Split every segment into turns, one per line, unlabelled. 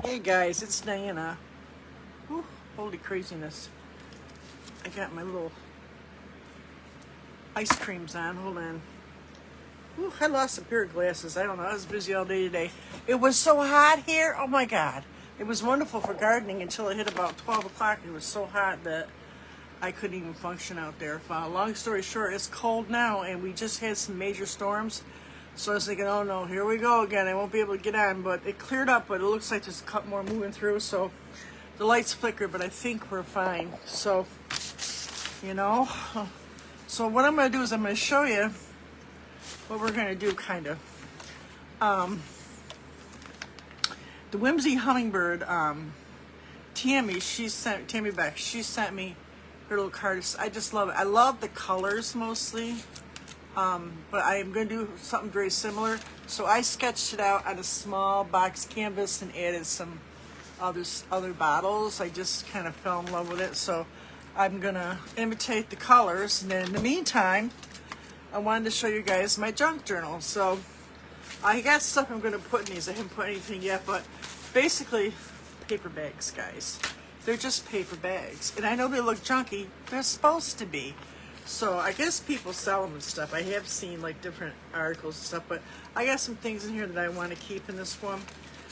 Hey guys, it's Diana. Whew, holy craziness. I got my little ice creams on. Hold on. Whew, I lost a pair of glasses. I don't know. I was busy all day today. It was so hot here. Oh my God. It was wonderful for gardening until it hit about 12 o'clock. It was so hot that I couldn't even function out there. Long story short, it's cold now, and we just had some major storms. So I was thinking, oh no, here we go again. I won't be able to get on, but it cleared up, but it looks like there's a couple more moving through. So the lights flicker, but I think we're fine. So, you know, so what I'm going to do is I'm going to show you what we're going to do, kind of. The Whimsy Hummingbird, Tammy Beck, she sent me her little cards. I just love it. I love the colors mostly. But I am going to do something very similar. So I sketched it out on a small box canvas and added some other bottles. I just kind of fell in love with it. So I'm going to imitate the colors. And then in the meantime, I wanted to show you guys my junk journal. So I got stuff I'm going to put in these. I haven't put anything yet, but basically paper bags, guys. They're just paper bags. And I know they look junky. They're supposed to be. So I guess people sell them and stuff. I have seen like different articles and stuff, but I got some things in here that I want to keep in this one.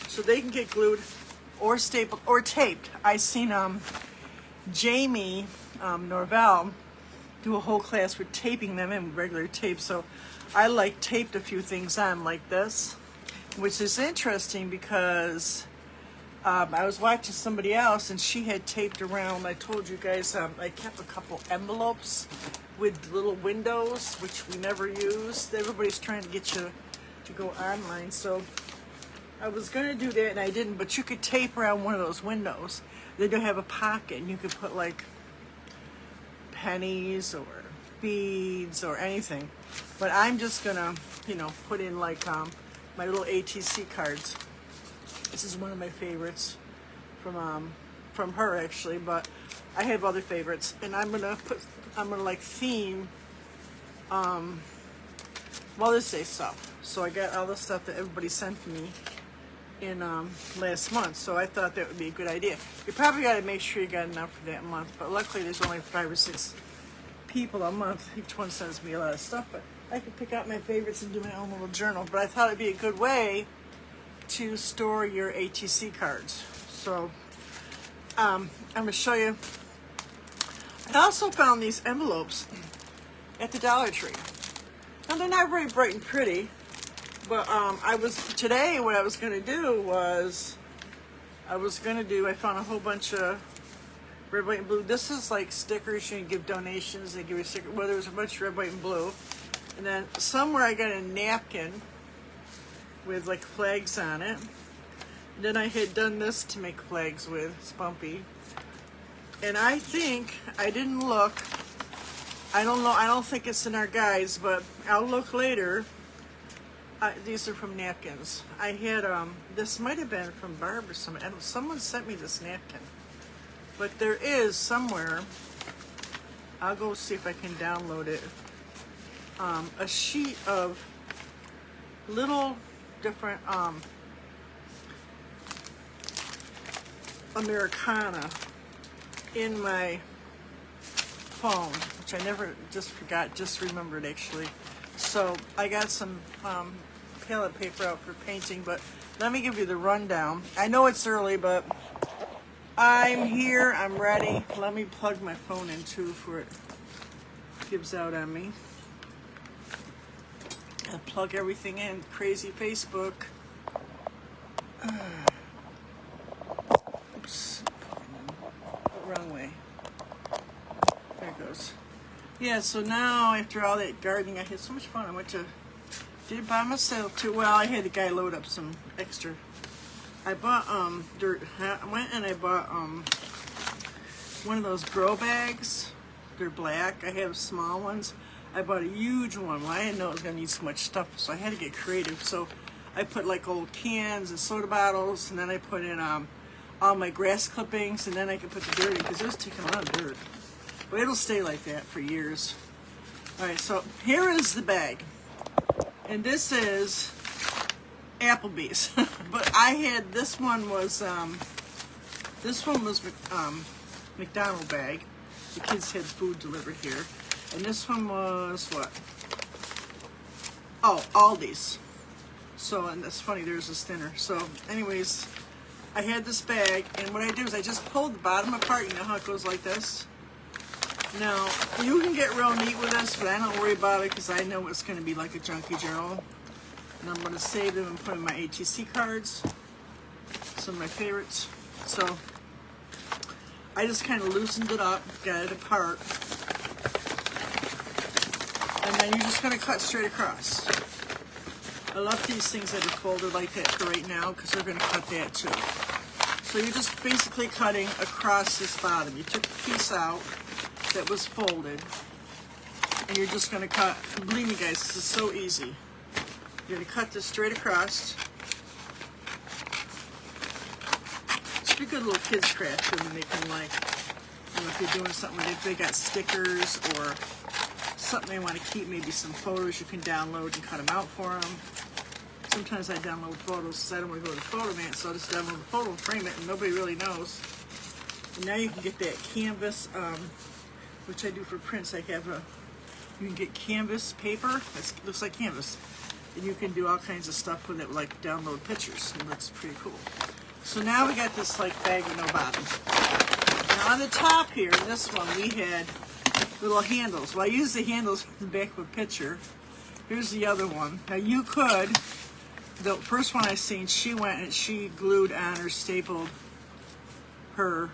So they can get glued or stapled or taped. I seen Jamie Norvell do a whole class with taping them in regular tape. So I like taped a few things on like this, which is interesting because I was watching somebody else and she had taped around, I told you guys, I kept a couple envelopes with little windows, which we never used. Everybody's trying to get you to go online. So I was going to do that and I didn't, but you could tape around one of those windows. They do have a pocket and you could put like pennies or beads or anything. But I'm just going to, put in like my little ATC cards. This is one of my favorites from her actually, but I have other favorites, and I'm gonna like theme Mother's Day stuff. So I got all the stuff that everybody sent me in last month. So I thought that would be a good idea. You probably got to make sure you got enough for that month, but luckily there's only 5 or 6 people a month. Each one sends me a lot of stuff, but I could pick out my favorites and do my own little journal. But I thought it'd be a good way to store your ATC cards. So I'm going to show you. I also found these envelopes at the Dollar Tree. Now they're not very bright and pretty, but today what I was going to do was I found a whole bunch of red, white, and blue. This is like stickers. You can give donations. They give you a sticker. Well, there was a bunch of red, white, and blue. And then somewhere I got a napkin with like flags on it. And then I had done this to make flags with. It's bumpy. And I think, I didn't look, I don't know, I don't think it's in our guides, but I'll look later. These are from napkins. I had, this might have been from Barb or something. Someone sent me this napkin. But there is somewhere, I'll go see if I can download it, a sheet of little different Americana in my phone, which I never just remembered actually. So I got some palette paper out for painting, but let me give you the rundown. I know it's early, but I'm here, I'm ready. Let me plug my phone in too before it gives out on me. And plug everything in. Crazy Facebook. Oops. Wrong way. There it goes. Yeah, so now after all that gardening, I had so much fun. Did it by myself too. Well, I had the guy load up some extra. I bought I went and I bought one of those grow bags. They're black. I have small ones. I bought a huge one. Well, I didn't know it was going to need so much stuff, so I had to get creative. So I put like old cans and soda bottles, and then I put in all my grass clippings, and then I could put the dirt in, because it was taking a lot of dirt. But it'll stay like that for years. All right, so here is the bag. And this is Applebee's. But I had, this one was McDonald bag. The kids had food delivered here. And this one was what? Oh, Aldi's. So, and that's funny, there's this thinner. So, anyways, I had this bag, and what I do is I just pulled the bottom apart. You know how it goes like this? Now, you can get real neat with this, but I don't worry about it because I know it's going to be like a junkie journal. And I'm going to save them and put in my ATC cards. Some of my favorites. So, I just kind of loosened it up, got it apart. And then you're just going to cut straight across. I love these things that are folded like that for right now because we're going to cut that too. So you're just basically cutting across this bottom. You took the piece out that was folded and you're just going to cut. Believe me guys, this is so easy. You're going to cut this straight across. It's a good little kids craft for them. They can, like, you know, if you're doing something, if they got stickers or something they want to keep, maybe some photos you can download and cut them out for them. Sometimes I download photos because I don't want to go to the photo man, so I'll just download the photo and frame it and nobody really knows. And now you can get that canvas, which I do for prints. I have you can get canvas paper, it looks like canvas. And you can do all kinds of stuff with it, like download pictures. It looks pretty cool. So now we got this like bag with no bottom. Now on the top here, in this one, we had little handles. Well, I use the handles in the back of a picture. Here's the other one. Now you could, the first one I seen, she went and she glued on or stapled her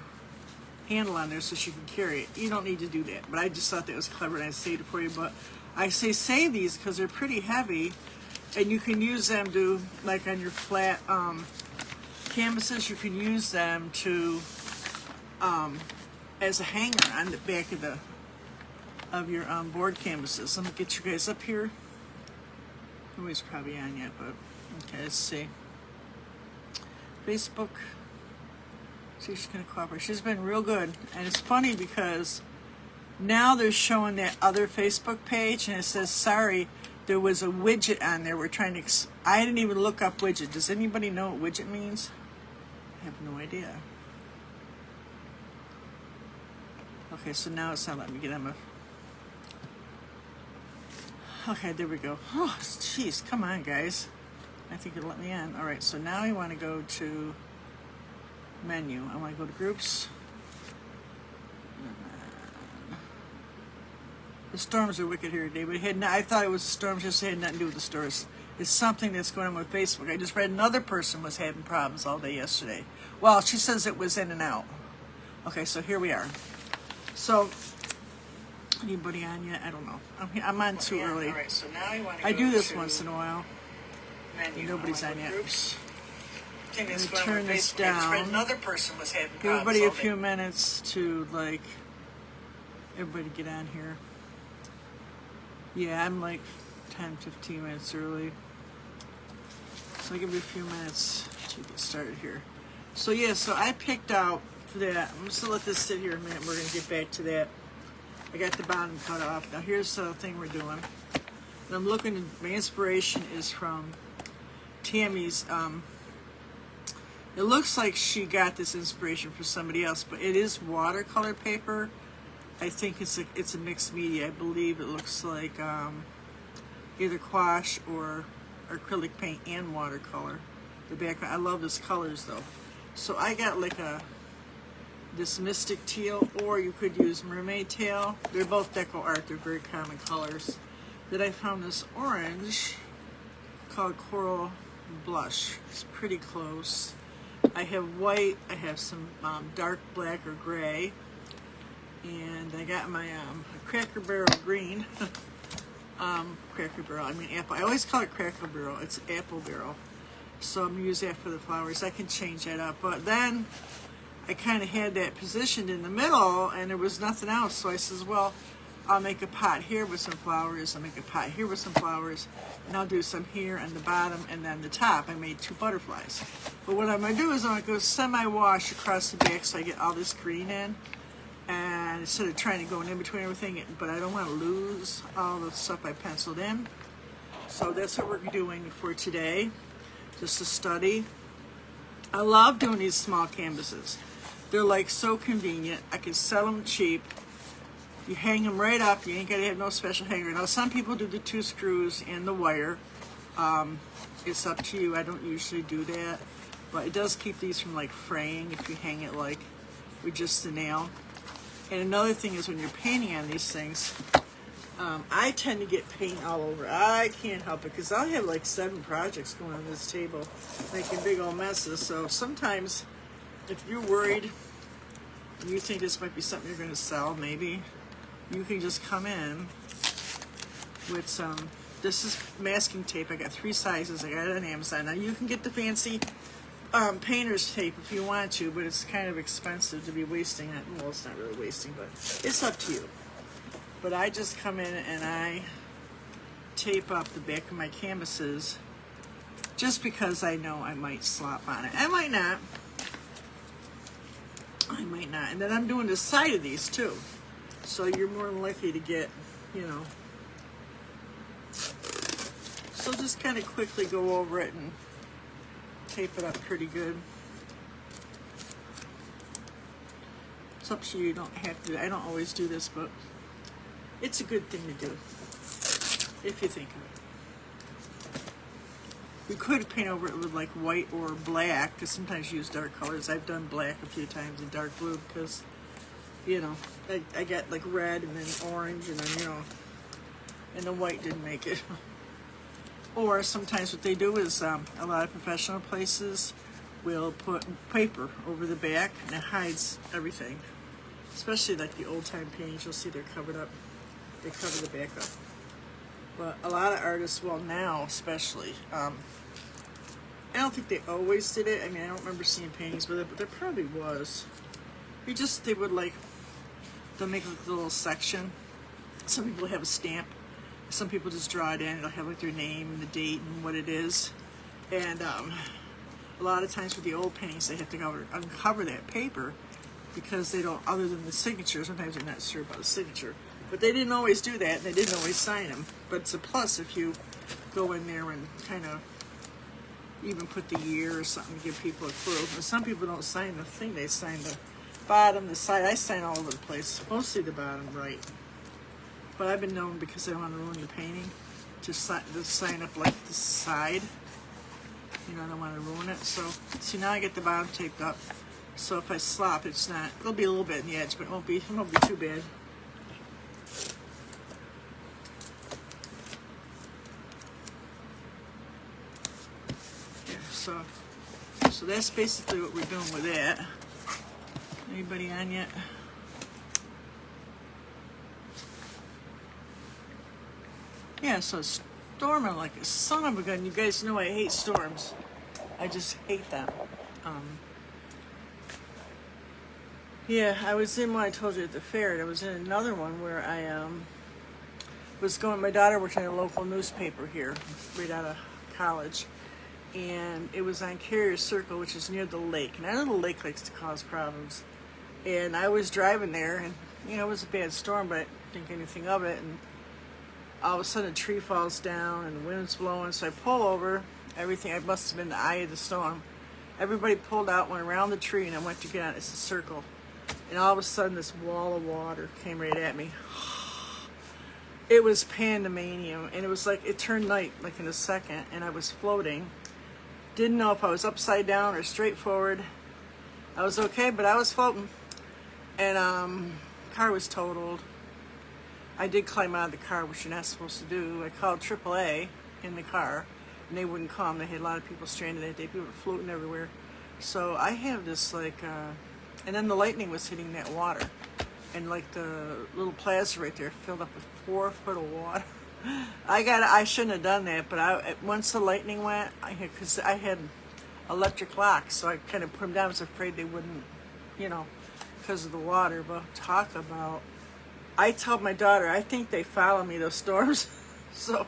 handle on there so she could carry it. You don't need to do that, but I just thought that was clever and I saved it for you. But I say save these because they're pretty heavy and you can use them to, like on your flat canvases, you can use them to, as a hanger on the back of your board canvases. Let me get you guys up here. Nobody's probably on yet, but okay, let's see. Facebook. See, she's gonna cooperate. She's been real good, and it's funny because now they're showing that other Facebook page, and it says, "Sorry, there was a widget on there. We're trying to." I didn't even look up widget. Does anybody know what widget means? I have no idea. Okay, so now it's not letting me get on my. Okay, there we go. Oh, jeez, come on, guys. I think it'll let me in. All right, so now I want to go to menu. I want to go to groups. The storms are wicked here today, but I thought it was storms, just had nothing to do with the stores. It's something that's going on with Facebook. I just read another person was having problems all day yesterday. Well, she says it was in and out. Okay, so here we are. So, anybody on yet? I don't know. I'm on too early. All right, so now I do this once in a while. Nobody's on yet. Let me turn this down. Another person was having problems. Give everybody a few minutes to, like, everybody get on here. Yeah, I'm like 10, 15 minutes early. So I'll give you a few minutes to get started here. So yeah, so I picked out for that. I'm just gonna let this sit here a minute. We're gonna get back to that. I got the bottom cut off. Now here's the thing we're doing. And I'm looking, my inspiration is from Tammy's, it looks like she got this inspiration from somebody else, but it is watercolor paper. I think it's a mixed media. I believe it looks like either gouache or acrylic paint and watercolor. The background, I love those colors though. So I got like this mystic teal, or you could use mermaid tail. They're both deco art. They're very common colors. Then I found this orange called Coral Blush. It's pretty close. I have white. I have some dark black or gray. And I got my Cracker Barrel green. Cracker Barrel, I mean apple. I always call it Cracker Barrel. It's Apple Barrel. So I'm going to use that for the flowers. I can change that up. But then I kind of had that positioned in the middle and there was nothing else. So I says, well, I'll make a pot here with some flowers. I'll make a pot here with some flowers. And I'll do some here on the bottom and then the top. I made 2 butterflies. But what I'm going to do is I'm going to go semi-wash across the back so I get all this green in. And instead of trying to go in between everything, but I don't want to lose all the stuff I penciled in. So that's what we're doing for today. just to study. I love doing these small canvases. They're like so convenient. I can sell them cheap. You hang them right up. You ain't got to have no special hanger. Now, some people do the 2 screws and the wire. It's up to you. I don't usually do that. But it does keep these from like fraying if you hang it like with just the nail. And another thing is when you're painting on these things, I tend to get paint all over. I can't help it because I'll have like 7 projects going on this table, making big old messes. So sometimes if you're worried, you think this might be something you're going to sell, maybe, you can just come in with some, this is masking tape. I got 3 sizes. I got it on Amazon. Now you can get the fancy painter's tape if you want to, but it's kind of expensive to be wasting it. Well, it's not really wasting, but it's up to you. But I just come in and I tape up the back of my canvases just because I know I might slop on it. I might not. And then I'm doing the side of these too. So you're more than likely to get, you know. So just kind of quickly go over it and tape it up pretty good. It's up to you. You don't have to. I don't always do this, but it's a good thing to do if you think of it. You could paint over it with like white or black, because sometimes you use dark colors. I've done black a few times and dark blue because, you know, I got like red and then orange and then, you know, and the white didn't make it. Or sometimes what they do is a lot of professional places will put paper over the back and it hides everything. Especially like the old time paintings, you'll see they're covered up. They cover the back up. But a lot of artists, well now especially, I don't think they always did it. I mean, I don't remember seeing paintings with it, but there probably was. They would like, they'll make like a little section. Some people have a stamp. Some people just draw it in. They'll have like their name and the date and what it is. And a lot of times with the old paintings, they have to uncover that paper because they don't, other than the signature, sometimes they're not sure about the signature. But they didn't always do that, and they didn't always sign them. But it's a plus if you go in there and kind of even put the year or something to give people a clue. But some people don't sign the thing. They sign the bottom, the side. I sign all over the place, mostly the bottom right. But I've been known, because I don't want to ruin the painting, to sign up like the side. You know, I don't want to ruin it. So, see, now I get the bottom taped up. So if I slop, it's not, it'll be a little bit in the edge, but it won't be too bad. So that's basically what we're doing with that. Anybody on yet? Yeah, so it's storming like a son of a gun. You guys know I hate storms. I just hate them. Yeah, I was in one I told you at the fair, and I was in another one where I was going, my daughter worked in a local newspaper here, right out of college. And it was on Carrier Circle, which is near the lake. And I know the lake likes to cause problems. And I was driving there, and, you know, it was a bad storm, but I didn't think anything of it. And all of a sudden, a tree falls down, and the wind's blowing. So I pull over. Everything, I must have been the eye of the storm. Everybody pulled out, went around the tree, and I went to get on. It's a circle. And all of a sudden, this wall of water came right at me. It was pandemonium. And it was like, it turned night, like in a second, and I was floating. Didn't know if I was upside down or straight forward. I was okay, but I was floating. And car was totaled. I did climb out of the car, which you're not supposed to do. I called AAA in the car, and they wouldn't come. They had a lot of people stranded that day. People were floating everywhere. So I have this like, and then the lightning was hitting that water. And like the little plaza right there filled up with 4 foot of water. I shouldn't have done that, but once the lightning went, because I had electric locks, so I kind of put them down. I was afraid they wouldn't, you know, because of the water. But talk about, I told my daughter, I think they follow me, those storms. So,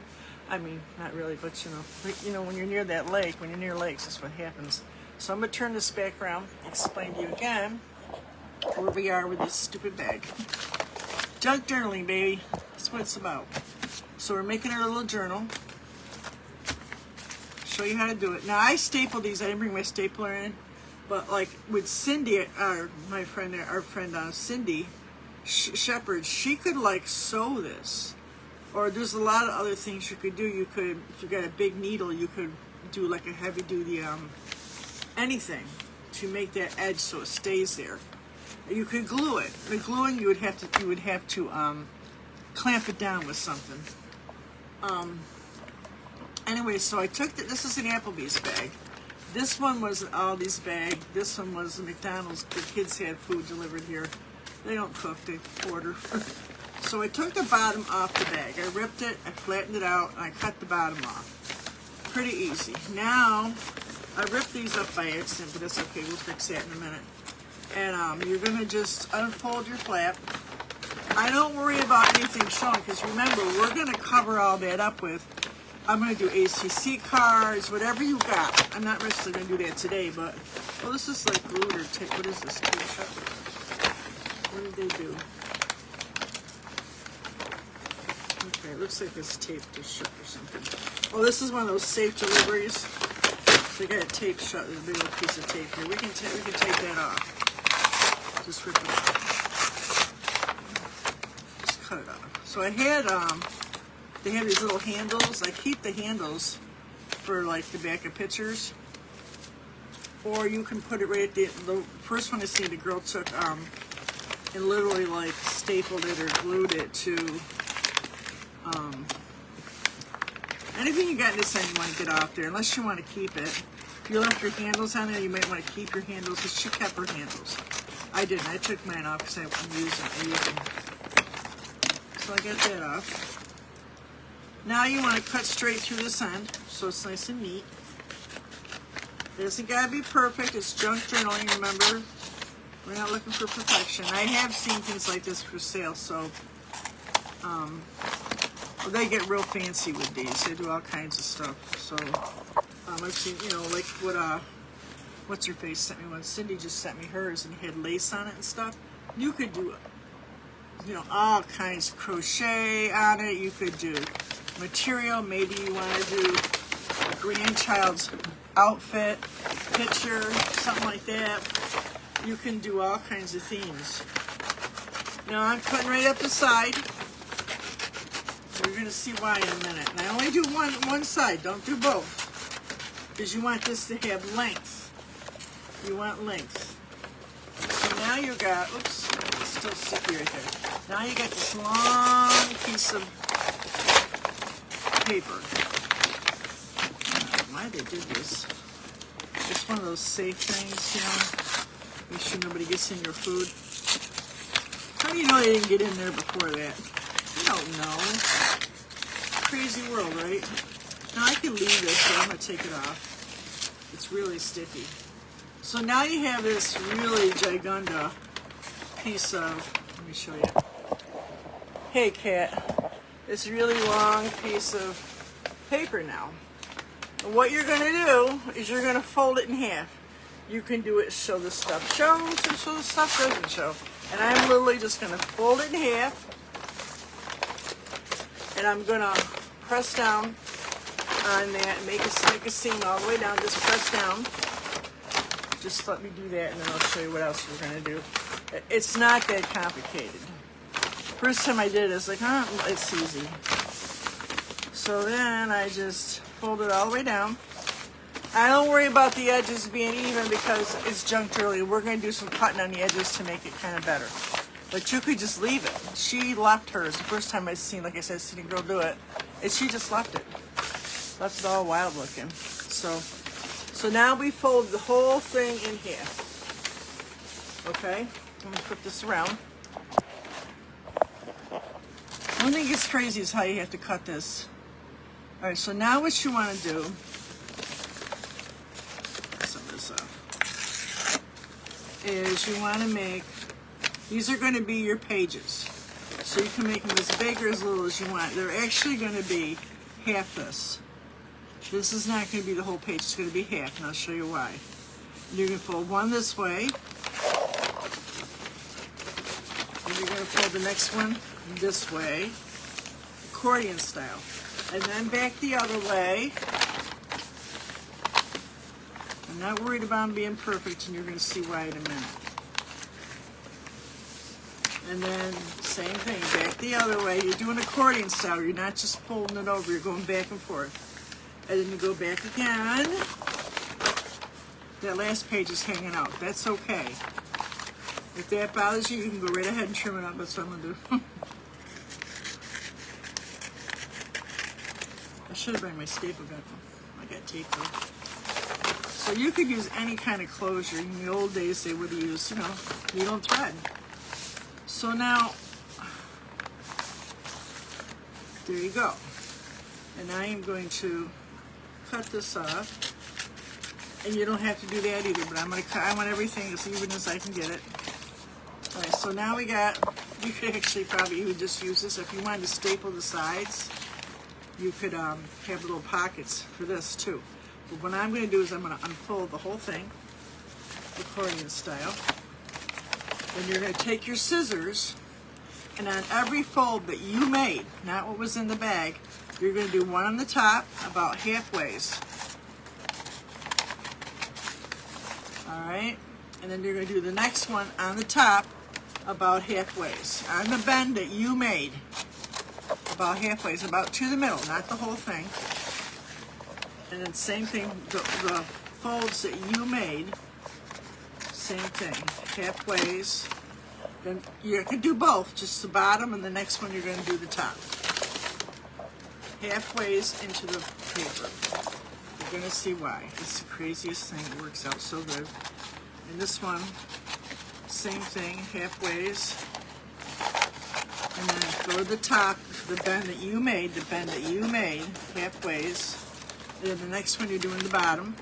I mean, not really, but you know, when you're near that lake, when you're near lakes, that's what happens. So I'm gonna turn this back around, explain to you again where we are with this stupid bag. Junk journaling, baby. That's what it's about. So we're making our little journal. show you how to do it. Now I staple these. I didn't bring my stapler in, but like with Cindy, our friend Cindy Shepherd, she could like sew this. Or there's a lot of other things you could do. You could, if you got a big needle, you could do like a heavy duty anything to make that edge so it stays there. You could glue it. The gluing you would have to clamp it down with something. Anyway, so I took this is an Applebee's bag. This one was an Aldi's bag. This one was a McDonald's. The kids had food delivered here. They don't cook, they order. So I took the bottom off the bag. I ripped it, I flattened it out, and I cut the bottom off. Pretty easy. Now, I ripped these up by accident, but that's okay. We'll fix that in a minute. And you're going to just unfold your flap. I don't worry about anything showing, because remember, we're going to cover all that up with, I'm going to do ACC cards, whatever you got. I'm not necessarily going to do that today, but, well, this is like glued or tape. What is this? Tape shut? What did they do? Okay, it looks like it's taped to shut or something. Oh, this is one of those safe deliveries. So you got it taped shut. There's a big little piece of tape here. We can take that off. Just rip it off. Just cut it off. So I had they have these little handles. I keep the handles for like the back of pictures. Or you can put it right at the first one I seen the girl took and literally like stapled it or glued it to anything you got in this end you want to get off there, unless you want to keep it. If you left your handles on there, you might want to keep your handles, because she kept her handles. I didn't. I took mine off because I use them. So I got that off. Now you want to cut straight through this end, so it's nice and neat. It doesn't got to be perfect. It's junk journaling, remember? We're not looking for perfection. I have seen things like this for sale, so well, they get real fancy with these. They do all kinds of stuff. So I've seen, like what what's her face sent me one. Cindy just sent me hers and had lace on it and stuff. You could do all kinds of crochet on it. You could do material. Maybe you want to do a grandchild's outfit, picture, something like that. You can do all kinds of themes. Now I'm cutting right up the side. You're going to see why in a minute. And I only do one side. Don't do both. Because you want this to have length. You want length. So now you got, oops, it's still sticky right there. Now you got this long piece of paper. Why they did this? It's one of those safe things, make sure nobody gets in your food. How do you know they didn't get in there before that? I don't know. Crazy world, right? Now I can leave this, but I'm going to take it off. It's really sticky. So now you have this really gigunda piece of, let me show you. Hey, cat. This really long piece of paper now. And what you're going to do is you're going to fold it in half. You can do it so the stuff shows or so the stuff doesn't show. And I'm literally just going to fold it in half. And I'm going to press down on that and make a seam all the way down. Just press down. Just let me do that, and then I'll show you what else we're going to do. It's not that complicated. First time I did it, it's like, it's easy. So then I just fold it all the way down. I don't worry about the edges being even because it's junk early. We're going to do some cutting on the edges to make it kind of better. But you could just leave it. She left hers. The first time I seen, like I said, seen a girl do it, and she just left it. Left it all wild looking. So now we fold the whole thing in half. Okay? I'm going to flip this around. One thing that's crazy is how you have to cut this. All right, so now what you want to do, some of this up, is you want to make, these are going to be your pages. So you can make them as big or as little as you want. They're actually going to be half this. This is not going to be the whole page, it's going to be half, and I'll show you why. You're going to fold one this way, and you're going to fold the next one this way, accordion style. And then back the other way, not worried about them being perfect, and you're going to see why in a minute. And then same thing, back the other way. You're doing accordion style. You're not just folding it over. You're going back and forth. And then you go back again. That last page is hanging out. That's okay. If that bothers you, you can go right ahead and trim it up. That's what I'm going to do. I should have brought my staple gun. I got tape though. So you could use any kind of closure. In the old days, they would have used, needle and thread. So now, there you go. And I am going to cut this off. And you don't have to do that either, but I'm going to cut. I want everything as even as I can get it. All right, so now you could actually probably even just use this. If you wanted to staple the sides, you could have little pockets for this too. But what I'm going to do is I'm going to unfold the whole thing, accordion style. Then you're going to take your scissors, and on every fold that you made, not what was in the bag, you're going to do one on the top, about halfways. All right, and then you're going to do the next one on the top, about halfways. On the bend that you made, about halfways, about to the middle, not the whole thing. And then same thing, the folds that you made, same thing, halfways. Then you can do both, just the bottom, and the next one you're going to do the top. Halfways into the paper. You're going to see why. It's the craziest thing. It works out so good. And this one, same thing, halfways. And then go to the top, the bend that you made, halfways. And then the next one you're doing the bottom.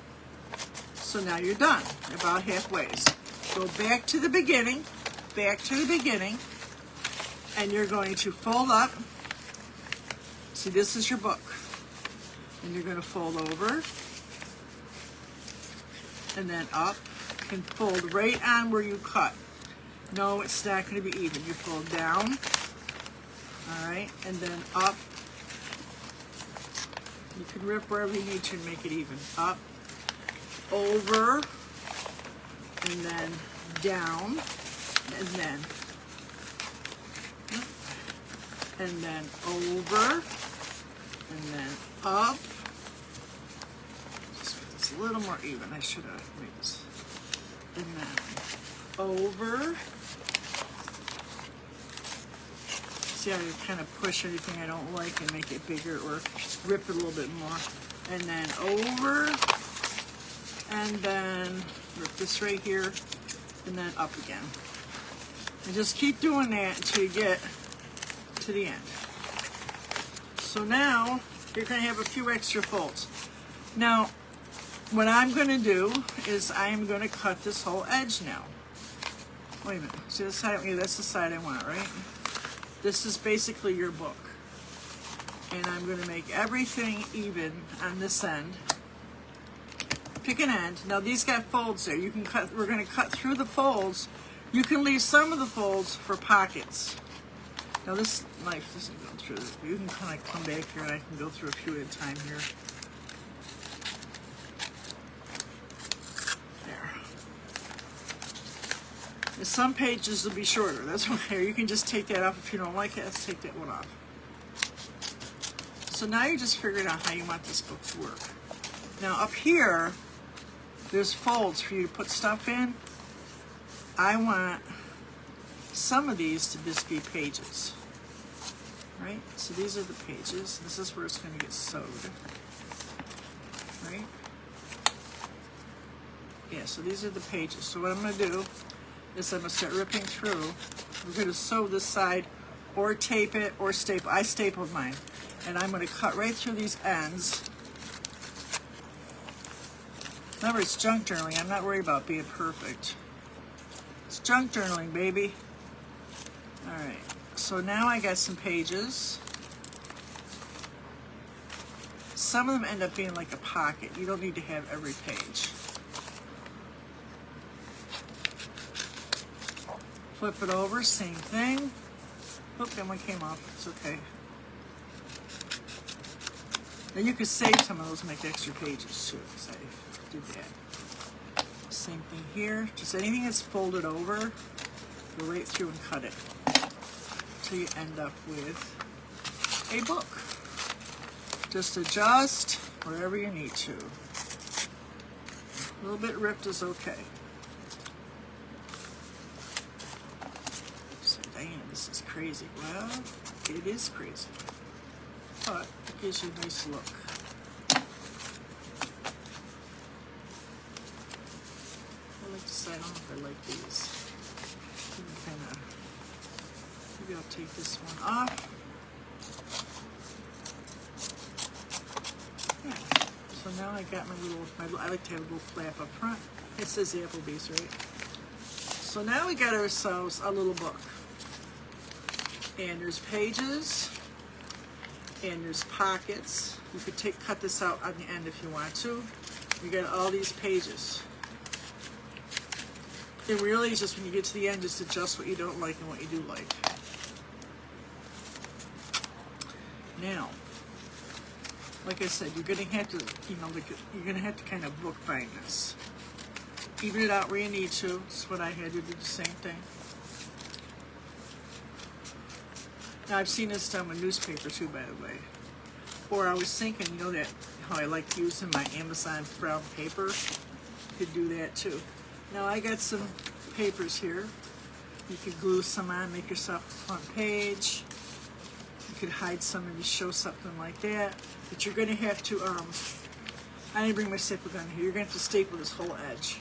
So now you're done, about halfways. Go back to the beginning, and you're going to fold up. See, this is your book. And you're going to fold over, and then up, and fold right on where you cut. No, it's not going to be even. You fold down, all right, and then up. You can rip wherever you need to and make it even. Up, over, and then down, and then over, and then up. Just make this a little more even. I should have made this. And then over. See how you kind of push anything I don't like and make it bigger, or rip it a little bit more. And then over, and then rip this right here, and then up again. And just keep doing that until you get to the end. So now you're going to have a few extra folds. Now, what I'm going to do is I am going to cut this whole edge now. Wait a minute. See this side? Yeah, that's the side I want, right? This is basically your book. And I'm going to make everything even on this end. Pick an end. Now these got folds there. You can cut. We're going to cut through the folds. You can leave some of the folds for pockets. Now this knife isn't going through this. You can kind of come back here and I can go through a few at a time here. There. And some pages will be shorter. That's okay. You can just take that off if you don't like it. Let's take that one off. So now you're just figuring out how you want this book to work. Now up here, there's folds for you to put stuff in. I want some of these to just be pages, right? So these are the pages. This is where it's going to get sewed, right? Yeah, so these are the pages. So what I'm going to do is I'm going to start ripping through. We're going to sew this side or tape it or staple. I stapled mine. And I'm going to cut right through these ends. Remember, it's junk journaling. I'm not worried about being perfect. It's junk journaling, baby. All right. So now I got some pages. Some of them end up being like a pocket. You don't need to have every page. Flip it over, same thing. Oop, that one came off. It's okay. Now you could save some of those and make extra pages too, because I did that. Same thing here. Just anything that's folded over, go right through and cut it until you end up with a book. Just adjust wherever you need to. A little bit ripped is okay. So, Diana, this is crazy. Well, it is crazy, but it gives you a nice look. I like to say, I don't know if I like these. Maybe I'll take this one off. Yeah. So now I got I like to have a little flap up front. It says Applebee's, right? So now we got ourselves a little book. And there's pages, and there's pockets. You could cut this out on the end if you want to. You got all these pages. It really is just when you get to the end, just adjust what you don't like and what you do like. Now, like I said, you're gonna have to, you're gonna have to kind of bookbind this. Even it out where you need to. That's what I had to do, the same thing. Now I've seen this done with newspaper too, by the way. Or I was thinking, that how I like using my Amazon brown paper. You could do that too. Now I got some papers here. You could glue some on, make yourself a front page. You could hide some and just show something like that. But you're gonna have to, I didn't bring my staple gun here. You're gonna have to staple this whole edge.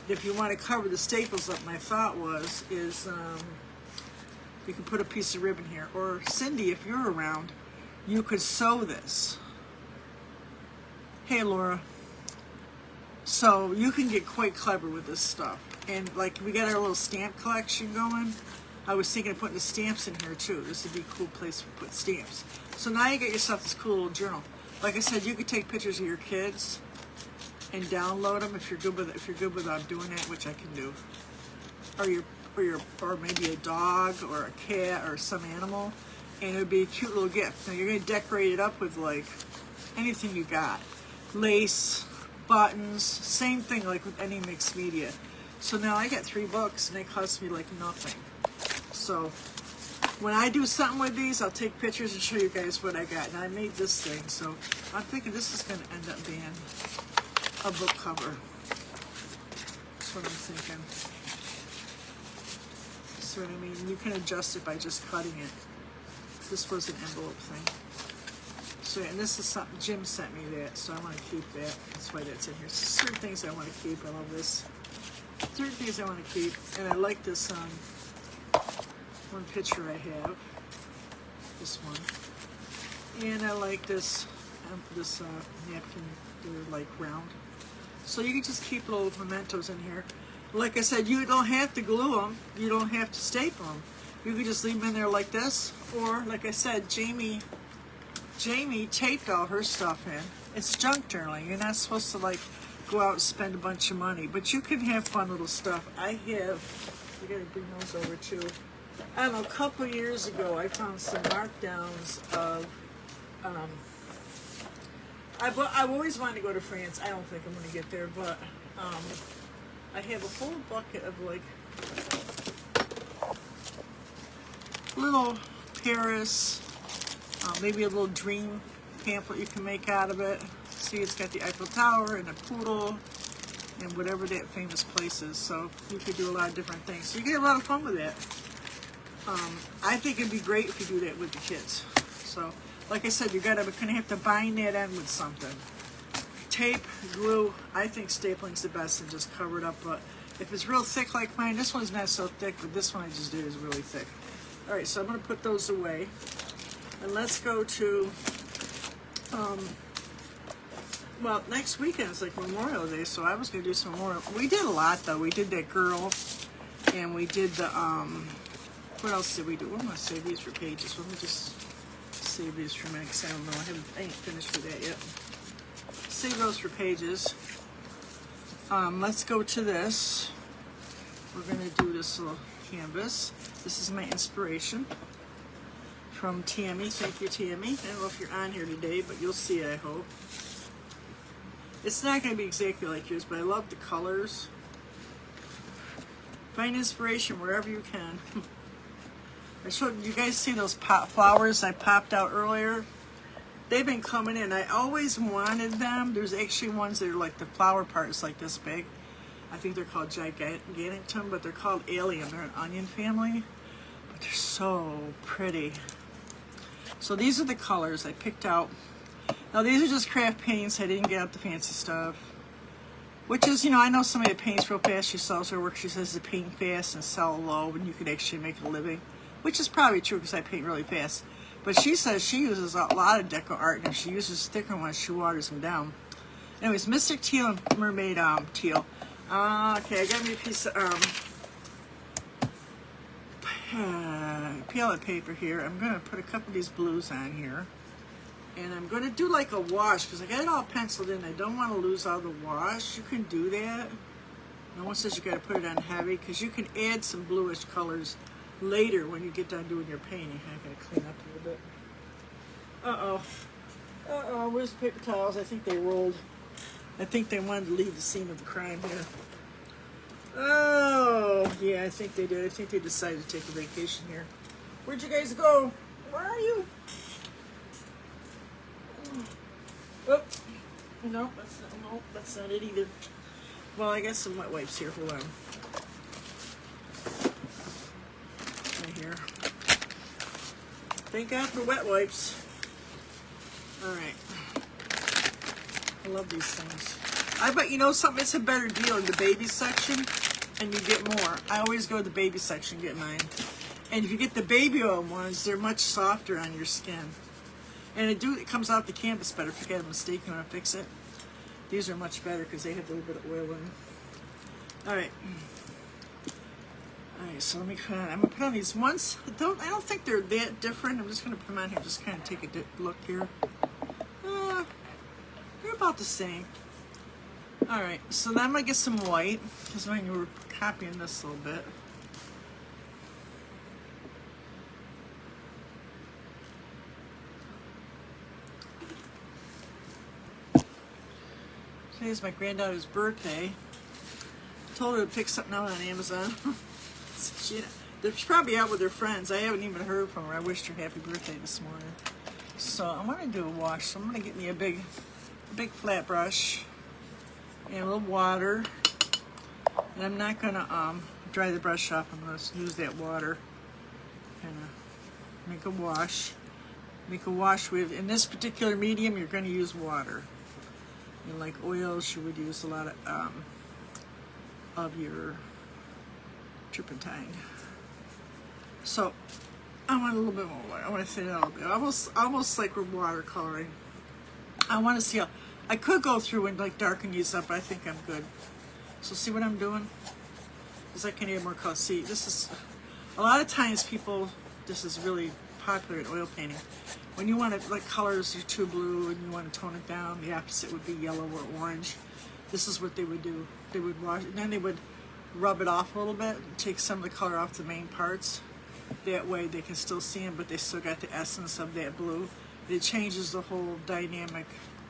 If you want to cover the staples up, my thought is you can put a piece of ribbon here. Or Cindy, if you're around, you could sew this. Hey, Laura. So you can get quite clever with this stuff. And like we got our little stamp collection going. I was thinking of putting the stamps in here too. This would be a cool place to put stamps. So now you got yourself this cool little journal. Like I said, you could take pictures of your kids and download them if you're good with doing that, which I can do. Or maybe a dog or a cat or some animal, and it would be a cute little gift. Now you're gonna decorate it up with like anything you got, lace, buttons, same thing like with any mixed media. So now I got 3 books and they cost me like nothing. So when I do something with these, I'll take pictures and show you guys what I got. And I made this thing, so I'm thinking this is gonna end up being a book cover. That's what I'm thinking. See what I mean? You can adjust it by just cutting it. This was an envelope thing. So, and this is something, Jim sent me that, so I want to keep that. That's why that's in here. So certain things I want to keep. I love this. Certain things I want to keep. And I like this one picture I have. This one. And I like this napkin. They're like round. So you can just keep little mementos in here. Like I said, you don't have to glue them. You don't have to staple them. You can just leave them in there like this. Or, like I said, Jamie taped all her stuff in. It's junk journaling. You're not supposed to like go out and spend a bunch of money, but you can have fun little stuff. I gotta bring those over too. I don't know, a couple years ago I found some markdowns of I've always wanted to go to France. I don't think I'm gonna get there, but I have a whole bucket of like little Paris, maybe a little dream pamphlet you can make out of it. See, it's got the Eiffel Tower and a poodle and whatever that famous place is. So you could do a lot of different things. So you get a lot of fun with that. I think it'd be great if you do that with the kids. So, like I said, you're gonna have to bind that end with something. Tape, glue. I think stapling's the best and just cover it up. But if it's real thick like mine, this one's not so thick, but this one I just did is really thick. All right, so I'm gonna put those away. And let's go to, well, next weekend is like Memorial Day, so I was gonna do some Memorial. We did a lot though. We did that girl, and we did the, what else did we do? I'm gonna save these for pages. Let me just save these for a minute, because I don't know, I ain't finished with that yet. Save those for pages. Let's go to this. We're gonna do this little canvas. This is my inspiration from Tammy. Thank you, Tammy. I don't know if you're on here today, but you'll see it, I hope. It's not gonna be exactly like yours, but I love the colors. Find inspiration wherever you can. I showed you guys, see those pop flowers I popped out earlier? They've been coming in. I always wanted them. There's actually ones that are like the flower part is like this big. I think they're called Gigantum, but they're called Allium. They're an onion family, but they're so pretty. So these are the colors I picked out. Now these are just craft paints. I didn't get out the fancy stuff. Which is, you know, I know somebody that paints real fast. She sells her work. She says to paint fast and sell low, and you could actually make a living. Which is probably true because I paint really fast. But she says she uses a lot of deco art, and if she uses thicker ones, she waters them down. Anyways, Mystic Teal and Mermaid Teal. Okay, I got me a piece of palette paper here. I'm going to put a couple of these blues on here. And I'm going to do like a wash because I got it all penciled in. I don't want to lose all the wash. You can do that. No one says you got to put it on heavy because you can add some bluish colors later when you get done doing your painting. I got to clean up a little bit. Uh-oh, where's the paper towels? I think they rolled. I think they wanted to leave the scene of the crime here. Oh, yeah, I think they did. I think they decided to take a vacation here. Where'd you guys go? Where are you? Oh, no, that's not it either. Well, I got some wet wipes here. Hold on. Right here. Thank God for wet wipes. All right. I love these things. I bet you know something, it's a better deal in the baby section and you get more. I always go to the baby section and get mine. And if you get the baby oil ones, they're much softer on your skin. And it comes off the canvas better. If you got a mistake, you want to fix it. These are much better because they have a little bit of oil in them. All right. All right, so let me put on, I'm going to put on these ones. I don't think they're that different. I'm just going to put them on here, just kind of take a look here. They're about the same. All right, so then I'm going to get some white because when you were copying this a little bit. Today's my granddaughter's birthday. I told her to pick something out on Amazon. She's probably out with her friends. I haven't even heard from her. I wished her happy birthday this morning. So I'm going to do a wash. So I'm going to get me a big flat brush and a little water. And I'm not going to dry the brush off. I'm going to use that water. Kind of make a wash. Make a wash with, in this particular medium, you're going to use water. And like oils, you would use a lot of your turpentine. So I want a little bit more water. I want to thin it out a little bit. Almost like we're watercoloring. I want to see how, I could go through and like darken these up, but I think I'm good. So see what I'm doing? Because I can add more color. See, this is, a lot of times people, this is really popular in oil painting. When you want to, like colors are too blue and you want to tone it down, the opposite would be yellow or orange. This is what they would do. They would wash, and then they would rub it off a little bit, take some of the color off the main parts. That way they can still see them, but they still got the essence of that blue. It changes the whole dynamic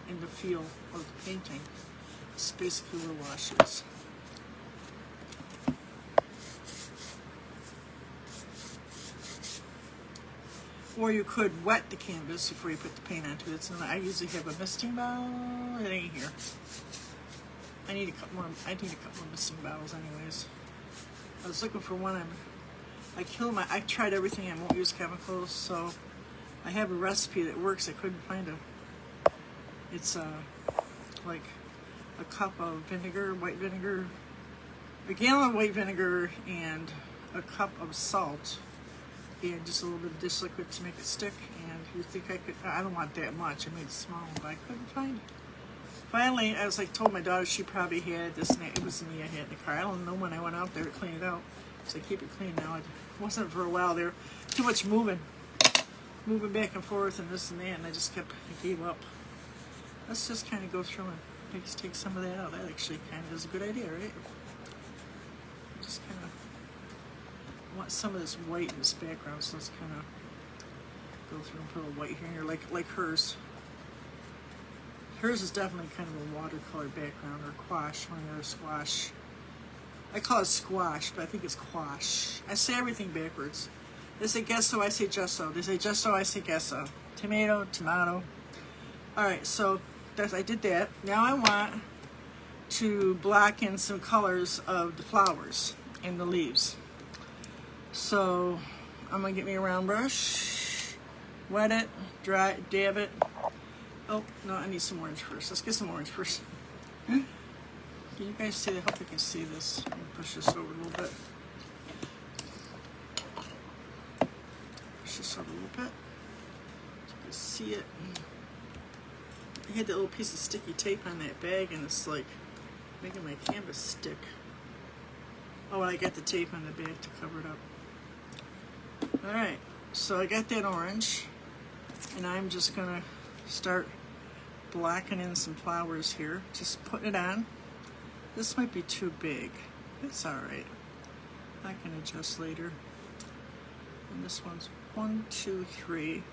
and the feel of the painting. It's basically what a wash is. Or you could wet the canvas before you put the paint onto it. So I usually have a misting bottle. It ain't here. I need a couple more misting bottles anyways. I was looking for one. I tried everything. I won't use chemicals, so I have a recipe that works. I couldn't find it's like a cup of vinegar, white vinegar, a gallon of white vinegar, and a cup of salt, and just a little bit of dish liquid to make it stick. And you think I don't want that much. I made it small, but I couldn't find it. Finally, I was like, told my daughter she probably had this, and it was me I had in the car. I don't know when I went out there to clean it out. So I keep it clean now. It wasn't for a while there. Too much moving back and forth and this and that, and I gave up. Let's just kind of go through and take some of that out. That actually kind of is a good idea, right? Just kind of want some of this white in this background, so let's kind of go through and put a little white here, like hers. Hers is definitely kind of a watercolor background, or gouache, one of their squash I call it squash, but I think it's quash. I say everything backwards. They say gesso, I say gesso. They say gesso, I say gesso. Tomato, tomato. All right, so I did that. Now I want to block in some colors of the flowers and the leaves. So I'm gonna get me a round brush, wet it, dry it, dab it. Oh, no, I need some orange first. Let's get some orange first. Can you guys see? I hope you can see this. Let me push this over a little bit. Push this over a little bit so you can see it. I had that little piece of sticky tape on that bag, and it's like making my canvas stick. Oh, I got the tape on the bag to cover it up. All right, so I got that orange, and I'm just gonna start blocking in some flowers here. Just putting it on. This might be too big. It's all right. I can adjust later. And this one's 1, 2, 3.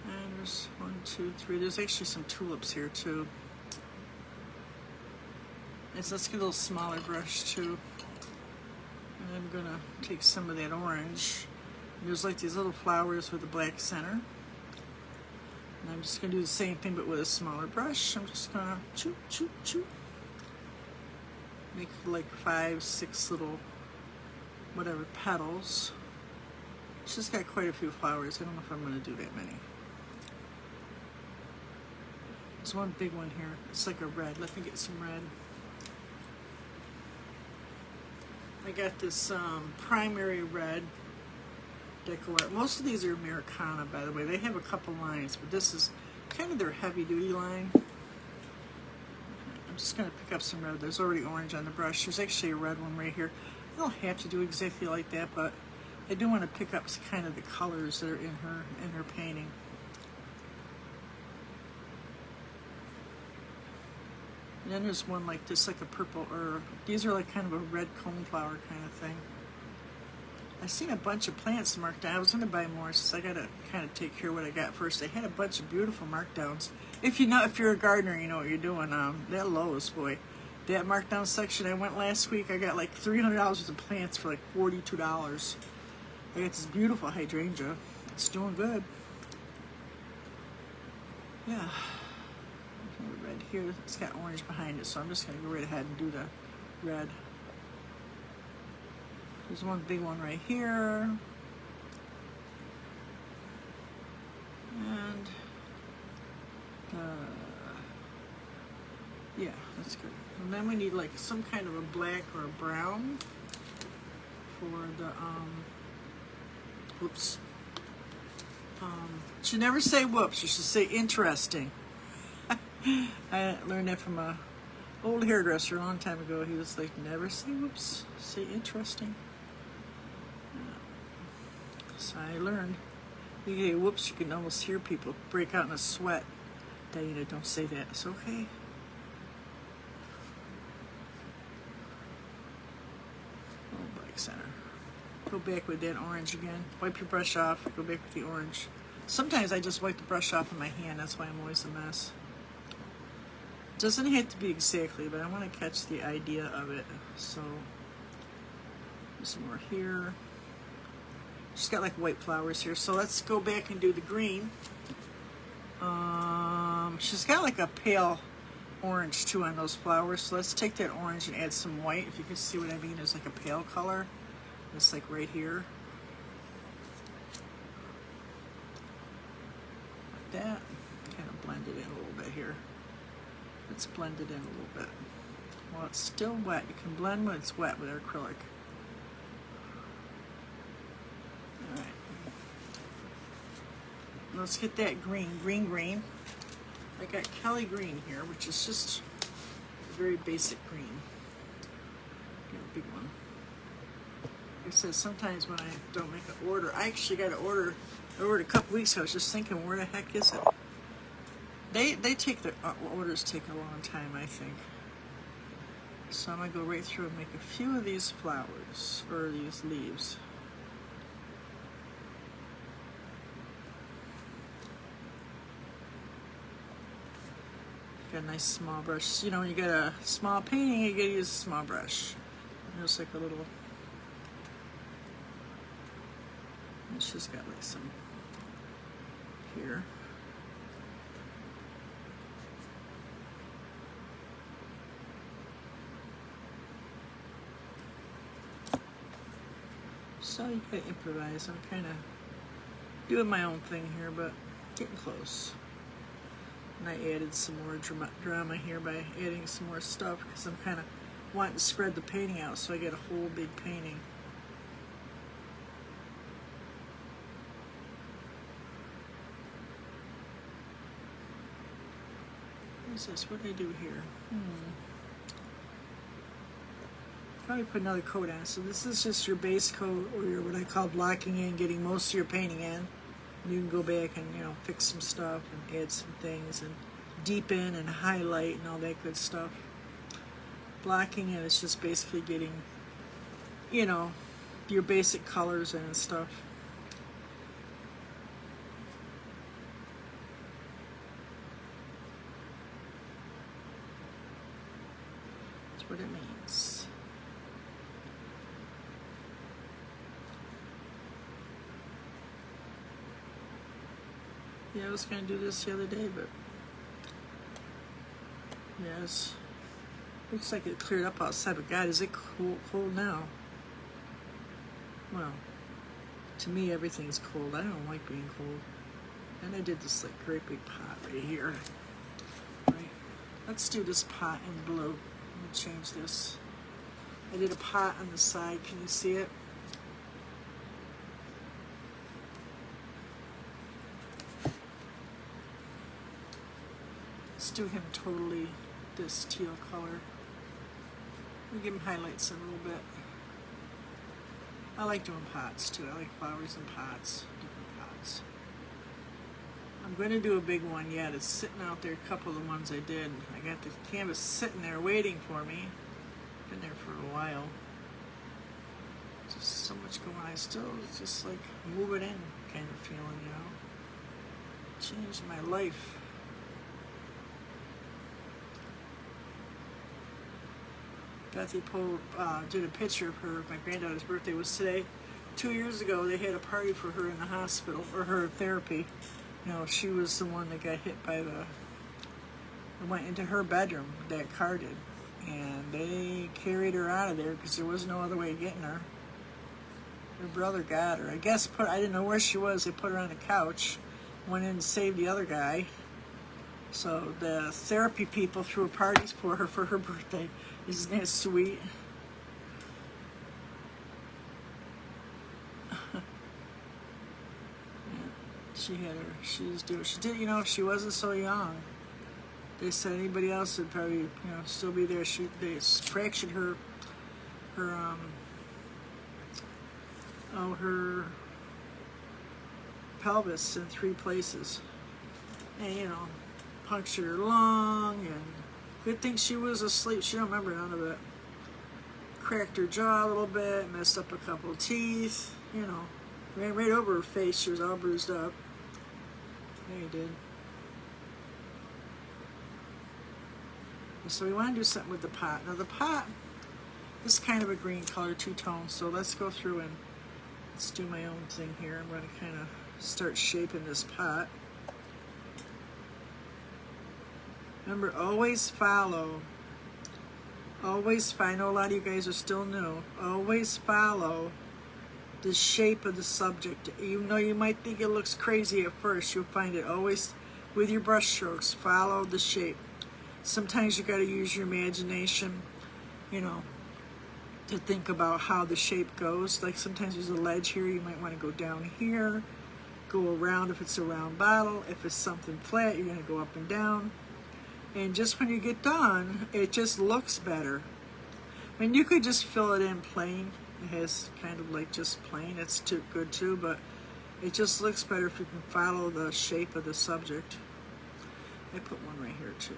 And there's 1, 2, 3. There's actually some tulips here too. And so let's get a little smaller brush too. And I'm gonna take some of that orange. There's like these little flowers with a black center. And I'm just gonna do the same thing but with a smaller brush. I'm just gonna choo, choo, choo. Make like 5, 6 little whatever petals. She's got quite a few flowers. I don't know if I'm gonna do that many. There's one big one here. It's like a red. Let me get some red. I got this primary red decor. Most of these are Americana, by the way. They have a couple lines, but this is kind of their heavy-duty line. I'm just going to pick up some red. There's already orange on the brush. There's actually a red one right here. I don't have to do exactly like that, but I do want to pick up kind of the colors that are in her painting. And then there's one like this, like a purple, or these are like kind of a red coneflower kind of thing. I've seen a bunch of plants marked down. I was going to buy more, so I got to kind of take care of what I got first. They had a bunch of beautiful markdowns. If you're a gardener, you know what you're doing. That Lowe's, boy, that markdown section. I went last week. I got like $300 worth of plants for like $42. I got this beautiful hydrangea. It's doing good. Yeah. Red here. It's got orange behind it, so I'm just going to go right ahead and do the red. There's one big one right here. And yeah, that's good. And then we need like some kind of a black or a brown for the whoops. Should never say whoops, you should say interesting. I learned that from a old hairdresser a long time ago. He was like, never say whoops, say interesting. So I learned. You get whoops, you can almost hear people break out in a sweat. Diana, don't say that. It's okay. Oh, black center. Go back with that orange again. Wipe your brush off. Go back with the orange. Sometimes I just wipe the brush off in my hand. That's why I'm always a mess. It doesn't have to be exactly, but I want to catch the idea of it. So, there's some more here. She's got like white flowers here. So let's go back and do the green. She's got like a pale orange too on those flowers. So let's take that orange and add some white. If you can see what I mean, there's like a pale color. It's like right here. Like that. Kind of blend it in a little bit here. Let's blend it in a little bit. Well, it's still wet. You can blend when it's wet with acrylic. Alright. Let's get that green. Green. I got Kelly green here, which is just a very basic green. Got a big one. Like I said, sometimes when I don't make an order, I actually got an order. I ordered a couple weeks ago. I was just thinking, where the heck is it? They take their orders take a long time, I think. So I'm gonna go right through and make a few of these flowers or these leaves. Got a nice small brush. You know, when you get a small painting, you gotta use a small brush. There's like a little, it's just got like some here. So you gotta improvise. I'm kind of doing my own thing here, but getting close. And I added some more drama here by adding some more stuff because I'm kind of wanting to spread the painting out so I get a whole big painting. What is this? What did I do here? Probably put another coat on. So this is just your base coat, or your what I call blocking in, getting most of your painting in. And you can go back and, you know, fix some stuff and add some things and deepen and highlight and all that good stuff. Blocking in is just basically getting, you know, your basic colors in and stuff. That's what it means. Yeah, I was going to do this the other day, but yes, looks like it cleared up outside, but God, is it cold now? Well, to me, everything's cold. I don't like being cold. And I did this like great big pot right here. Right. Let's do this pot in blue. Let me change this. I did a pot on the side. Can you see it? Let's do him totally this teal color. Let me give him highlights a little bit. I like doing pots too. I like flowers in pots, different pots. I'm going to do a big one yet. It's sitting out there, a couple of the ones I did. I got the canvas sitting there waiting for me. Been there for a while. Just so much going on. I still just like move it in kind of feeling, you know. Changed my life. Bethy Poe did a picture of her. My granddaughter's birthday was today. 2 years ago, they had a party for her in the hospital, or her therapy. You know, she was the one that got hit by the, went into her bedroom, that car did. And they carried her out of there because there was no other way of getting her. Her brother got her. I guess I didn't know where she was. They put her on the couch, went in and saved the other guy. So the therapy people threw parties for her birthday. Isn't that sweet? Yeah, she had her. She did. You know, if she wasn't so young, they said anybody else would probably, you know, still be there. They fractured her pelvis in 3 places, and you know, punctured her lung, and good thing she was asleep. She don't remember none of it. Cracked her jaw a little bit, messed up a couple of teeth, you know, ran right over her face. She was all bruised up. Yeah, he did. So we want to do something with the pot. Now the pot is kind of a green color, 2 tones, so let's go through and let's do my own thing here. I'm going to kind of start shaping this pot. Remember, always follow. I know a lot of you guys are still new. Always follow the shape of the subject. Even though you might think it looks crazy at first, you'll find it always with your brush strokes. Follow the shape. Sometimes you got to use your imagination, you know, to think about how the shape goes. Like sometimes there's a ledge here, you might want to go down here, go around if it's a round bottle. If it's something flat, you're going to go up and down. And just when you get done, it just looks better. I mean, you could just fill it in plain. It has kind of like just plain. It's too good too, but it just looks better if you can follow the shape of the subject. I put one right here too.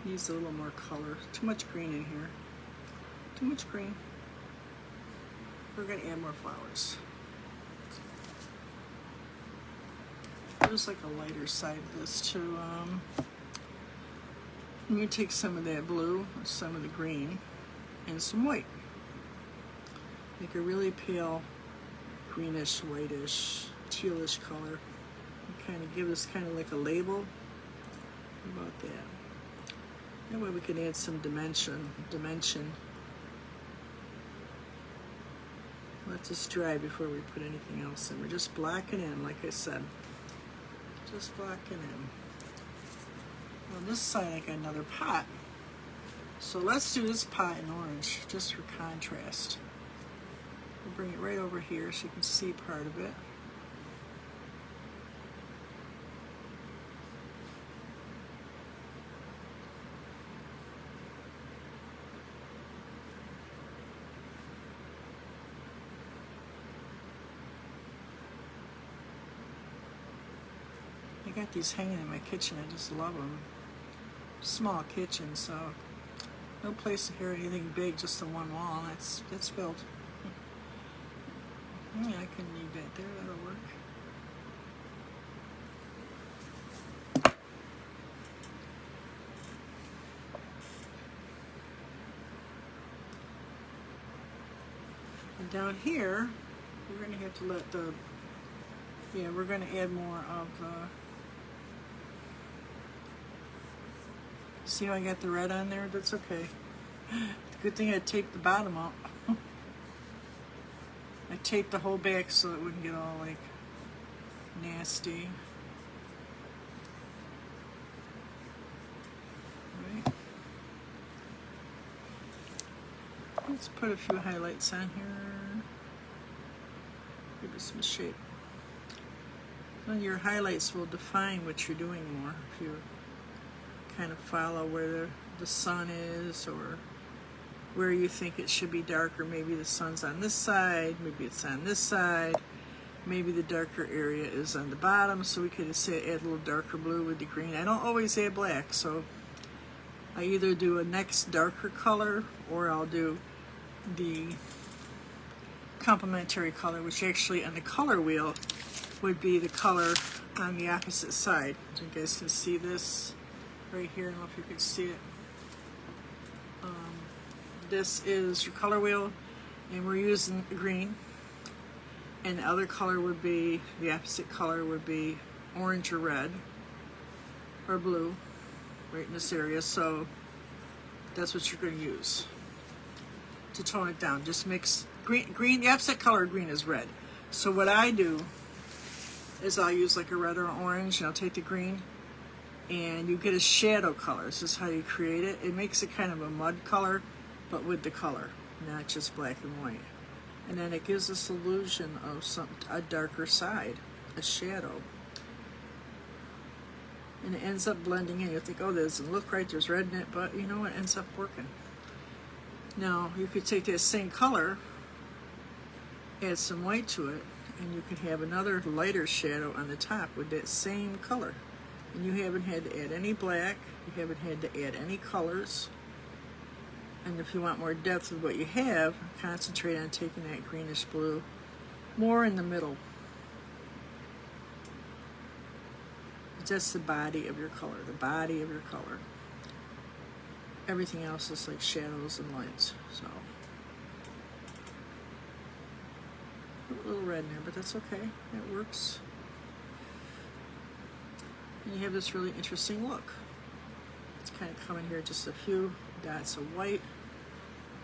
Needs a little more color. Too much green in here. Too much green. We're going to add more flowers. use like a lighter side of this too. I'm going to take some of that blue, some of the green, and some white. Make a really pale greenish, whitish, tealish color. And kind of give this kind of like a label. How about that? That way we can add some dimension. Let this dry before we put anything else in. We're just blocking in, like I said. Just blocking in. On this side I got another pot. So let's do this pot in orange, just for contrast. We'll bring it right over here so you can see part of it. I got these hanging in my kitchen. I just love them. Small kitchen, so no place to carry anything big, just the one wall. That's filled. Yeah, I can leave that there. That'll work. And down here, we're going to have to let the, we're going to add more of the, see how I got the red on there? That's okay. Good thing I taped the bottom up. I taped the whole back so it wouldn't get all like nasty. Right. Let's put a few highlights on here. Give it some shape. Well, your highlights will define what you're doing more if you kind of follow where the sun is, or where you think it should be darker. Maybe the sun's on this side, maybe it's on this side, maybe the darker area is on the bottom, so we could say add a little darker blue with the green. I don't always add black, so I either do a next darker color or I'll do the complementary color, which actually on the color wheel would be the color on the opposite side. So you guys can see this right here. I don't know if you can see it. This is your color wheel, and we're using green. And the other color would be, the opposite color would be orange or red or blue, right in this area. So that's what you're going to use to tone it down. Just mix green. The opposite color of green is red. So what I do is I'll use like a red or an orange, and I'll take the green, and you get a shadow color. This is how you create it. It makes it kind of a mud color, but with the color, not just black and white. And then it gives this illusion of a darker side, a shadow. And it ends up blending in. You think, oh, that doesn't look right, there's red in it, but you know what, it ends up working. Now, you could take that same color, add some white to it, and you can have another lighter shadow on the top with that same color. And you haven't had to add any black, you haven't had to add any colors. And if you want more depth with what you have, concentrate on taking that greenish blue more in the middle. That's the body of your color, the body of your color. Everything else is like shadows and lights. So a little red in there, but that's okay. That works. And you have this really interesting look. It's kind of coming here, just a few dots of white.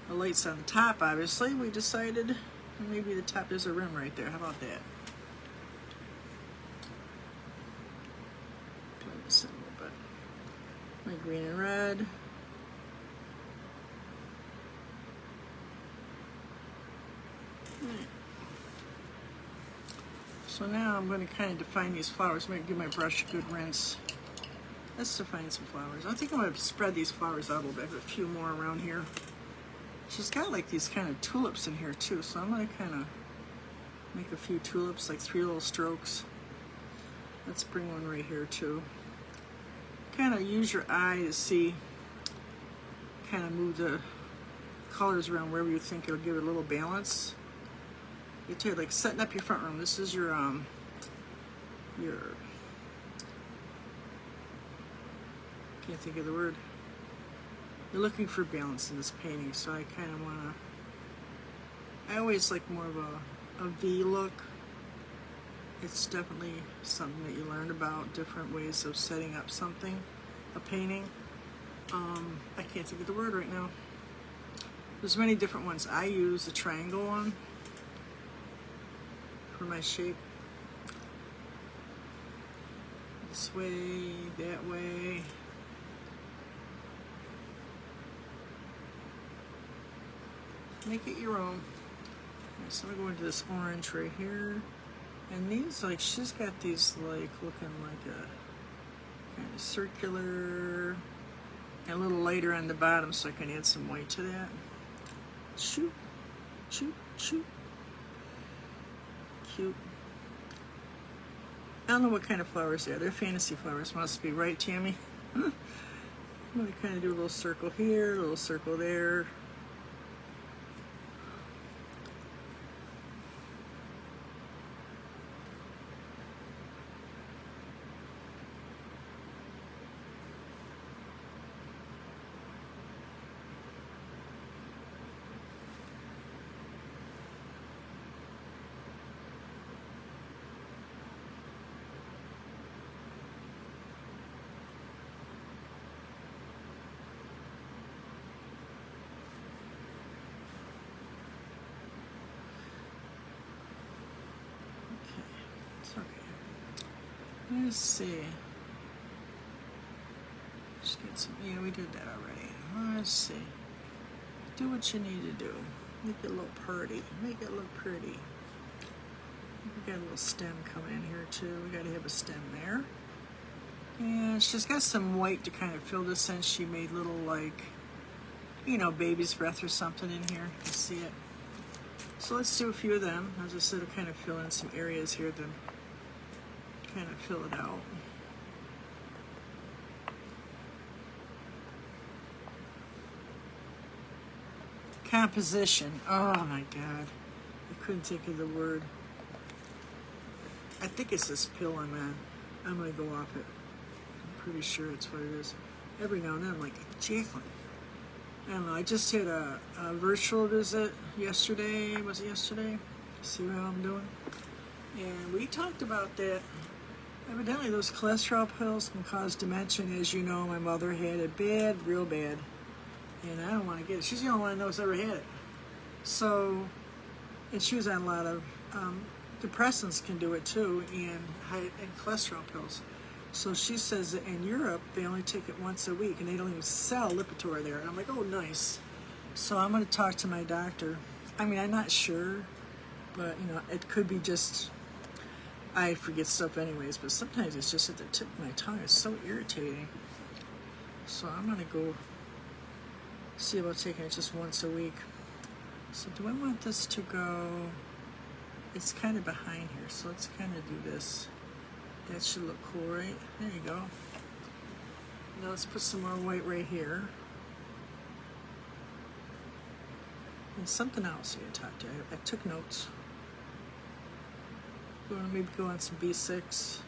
The light's on the top, obviously. We decided maybe the top, there's a rim right there. How about that? Blend this in a little bit. My green and red. Right. So now I'm going to kind of define these flowers. I'm going to give my brush a good rinse. Let's define some flowers. I think I'm going to spread these flowers out a little bit. I have a few more around here. She's got like these kind of tulips in here too, so I'm going to kind of make a few tulips, like 3 little strokes. Let's bring one right here too. Kind of use your eye to see, kind of move the colors around wherever you think it'll give it a little balance. You're like setting up your front room. This is your Can't think of the word. You're looking for balance in this painting, so I kind of want to, I always like more of a V look. It's definitely something that you learn about, different ways of setting up something, a painting. I can't think of the word right now. There's many different ones. I use the triangle one for my shape. This way, that way. Make it your own. Okay, so I'm gonna go into this orange right here. And these, like, she's got these, like, looking like a kind of circular, and a little lighter on the bottom, so I can add some white to that. Shoot, shoot, shoot. Cute. I don't know what kind of flowers they are. They're fantasy flowers, must be, right, Tammy? I'm gonna kind of do a little circle here, a little circle there. Let's see. Just get some. Yeah, we did that already. Let's see. Do what you need to do. Make it look pretty. Make it look pretty. We got a little stem coming in here too. We got to have a stem there. And she's got some white to kind of fill this in. She made little, like, you know, baby's breath or something in here. You see it. So let's do a few of them. As I said, to kind of fill in some areas here to kind of fill it out. Composition. Oh my God. I couldn't think of the word. I think it's this pill I'm on. I'm going to go off it. I'm pretty sure it's what it is. Every now and then I'm like, Jacqueline. I don't know. I just had a virtual visit yesterday. Was it yesterday? See how I'm doing? And we talked about that. Evidently, those cholesterol pills can cause dementia. As you know, my mother had it bad, real bad. And I don't want to get it. She's the only one I know who's ever had it. So, and she was on a lot of depressants can do it too, and cholesterol pills. So she says that in Europe, they only take it once a week, and they don't even sell Lipitor there. And I'm like, oh, nice. So I'm going to talk to my doctor. I mean, I'm not sure, but, you know, it could be just, I forget stuff anyways, but sometimes it's just at the tip of my tongue. It's so irritating. So I'm going to go see about taking it just once a week. So do I want this to go, it's kind of behind here, so let's kind of do this. That should look cool, right? There you go. Now let's put some more white right here. And something else I gotta talk to. I took notes. You want to maybe go on some B6.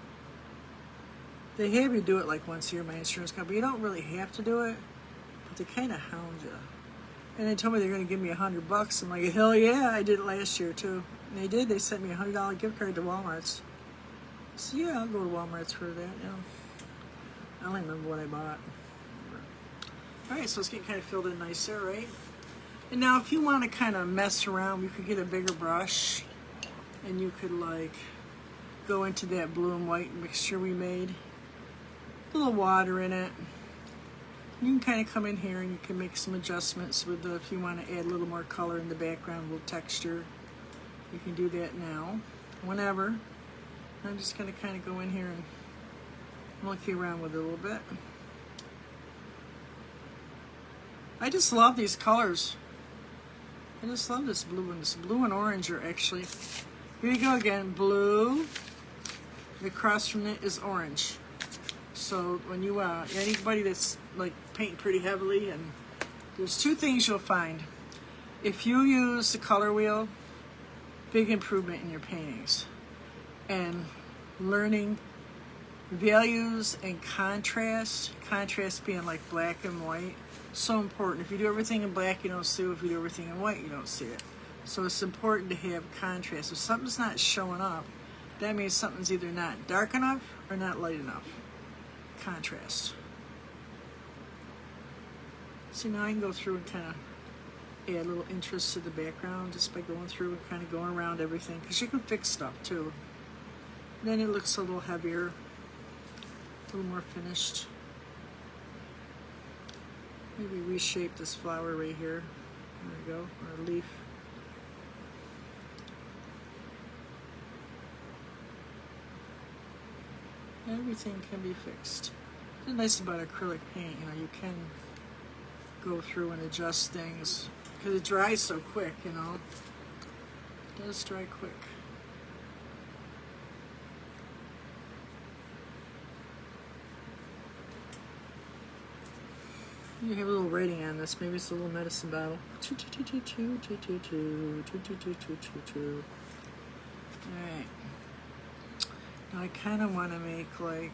They have you do it like once a year, my insurance company. You don't really have to do it, but they kind of hound you. And they told me they're going to give me $100. I'm like, hell yeah, I did it last year too. And they did. They sent me a $100 gift card to Walmart's. So yeah, I'll go to Walmart's for that. Yeah. I don't remember what I bought. All right, so it's getting kind of filled in nice there, right? And now if you want to kind of mess around, you could get a bigger brush and you could like go into that blue and white mixture we made. A little water in it. You can kind of come in here and you can make some adjustments with the, if you want to add a little more color in the background, a little texture. You can do that now, whenever. I'm just going to kind of go in here and monkey around with it a little bit. I just love these colors. I just love this blue one. This blue and orange are actually, here you go again, blue. Across from it is orange. So when you, anybody that's like painting pretty heavily, and there's two things you'll find. If you use the color wheel, big improvement in your paintings. And learning Values and contrast. Contrast being like black and white. So important. If you do everything in black, you don't see it. If you do everything in white, you don't see it. So it's important to have contrast. If something's not showing up, that means something's either not dark enough or not light enough. Contrast. See, now I can go through and kind of add a little interest to the background just by going through and kind of going around everything, because you can fix stuff too. Then it looks a little heavier, a little more finished. Maybe reshape this flower right here. There we go, or a leaf. Everything can be fixed. What's nice about acrylic paint, you know, you can go through and adjust things because it dries so quick, you know. It does dry quick. You have a little writing on this. Maybe it's a little medicine bottle. Alright. Now I kind of want to make like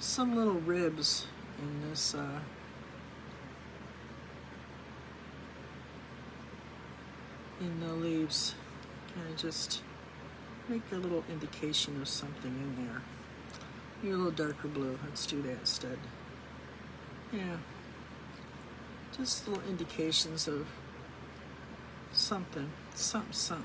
some little ribs in this in the leaves. Kind of just make a little indication of something in there. Maybe a little darker blue. Let's do that instead. Yeah. Just little indications of something. Something.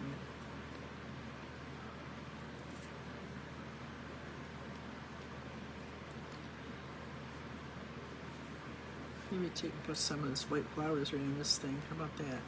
Maybe put some of this white flowers right in this thing. How about that?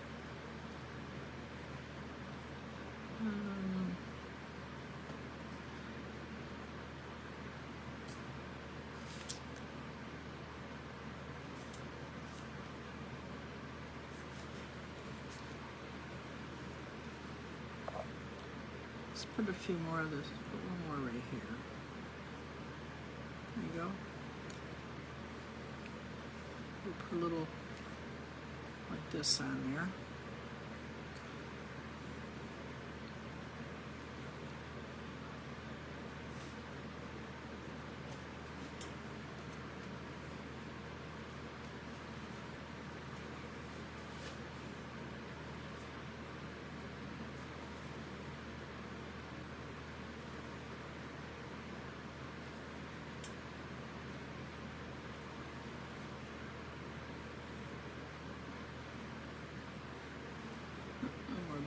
Let's put a few more of this. Put one more right here. There you go. We'll put a little like this on there.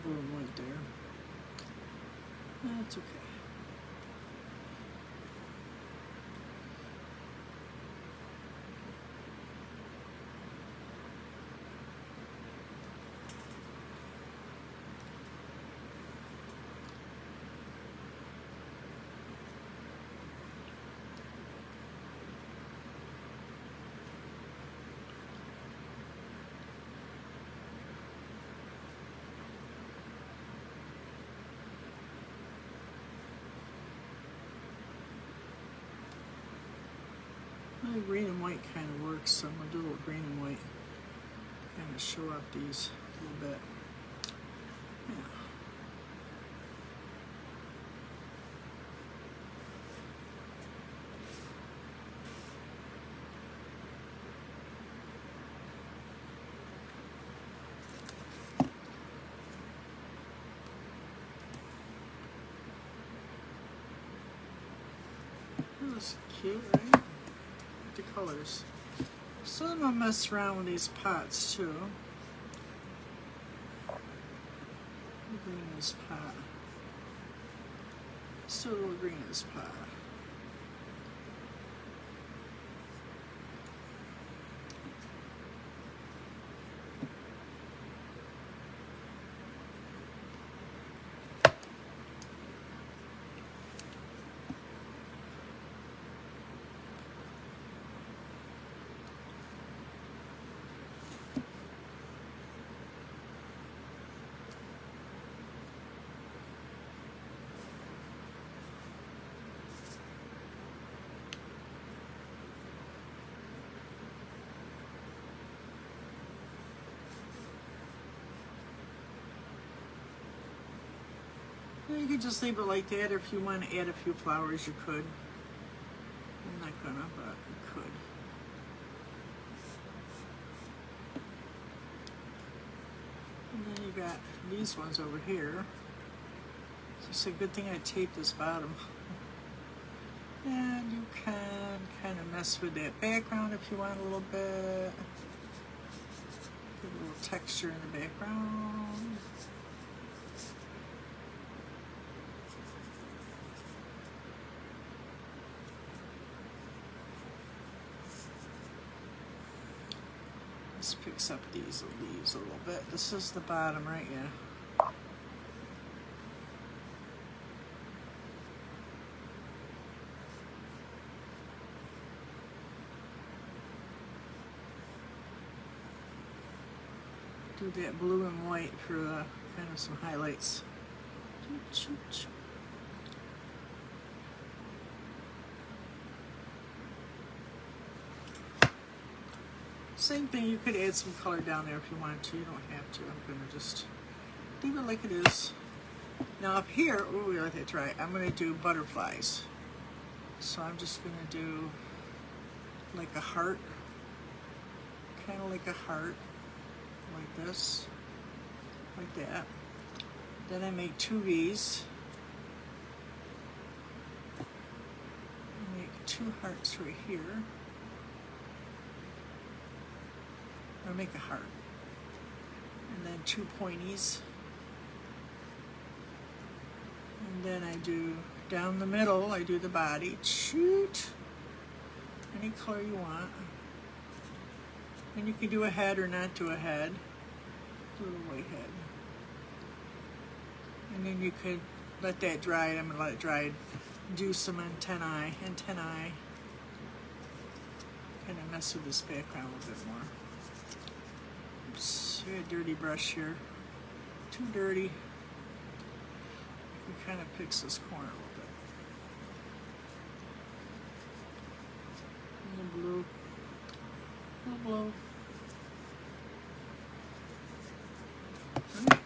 Blue and white there. That's okay. Well, green and white kind of works, so I'm going to do a little green and white. Kind of show up these a little bit. Yeah. That's cute, right? The colors. So I'm gonna mess around with these pots too. Green in this pot. Still a little green in this pot. You could just leave it like that, or if you want to add a few flowers, you could. gonna, but we could. And then you got these ones over here. So it's a good thing I taped this bottom. And you can kind of mess with that background if you want a little bit. Give a little texture in the background. This picks up these leaves a little bit. This is the bottom right here. Do that blue and white for kind of some highlights. Same thing, you could add some color down there if you wanted to. You don't have to. I'm going to just leave it like it is. Now up here, oh, we let that dry. I'm going to do butterflies. So I'm just going to do like a heart. Kind of like a heart. Like this. Like that. Then I make two V's. I make two hearts right here. Or make a heart. And then two pointies. And then I do down the middle, I do the body. Shoot. Any color you want. And you can do a head or not do a head. Do a white head. And then you could let that dry. I'm going to let it dry. Do some antennae. Kind of mess with this background a little bit more. Oops, I got a dirty brush here. Too dirty. It kind of picks this corner a little bit. A little blue. A little blue. Right.